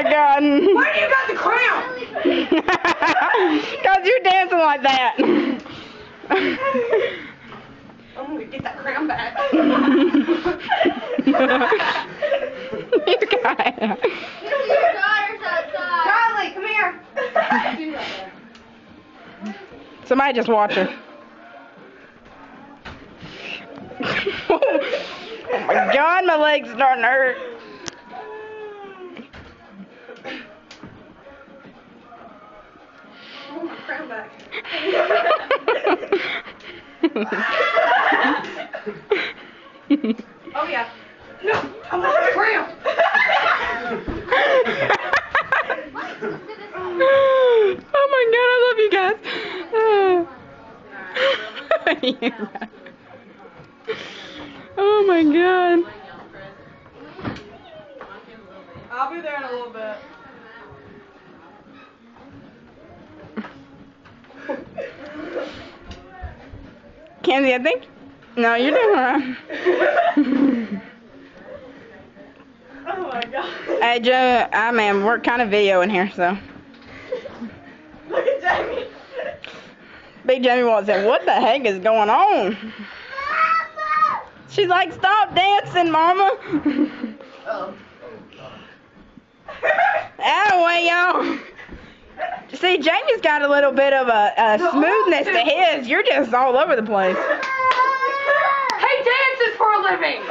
my God. Why do you got the crown? Because you're dancing like that. I'm going to get that crown back. You got it. Your daughter's outside. Riley, come here. Somebody just watch her. Oh my God, my legs starting to hurt. I want my crown back. Oh yeah. No, I want my crown. Oh my God, I love you guys. Oh my God. I'll be there in a little bit. Kenzie, I think. No, you're doing alright. Oh my God. Hey, Joe, we're kind of videoing here, so. Look at Jamie. Big Jamie walks in. What the heck is going on? She's like, stop dancing, Mama. Anyway, y'all. See, Jamie's got a little bit of a smoothness to his. You're just all over the place. He dances for a living.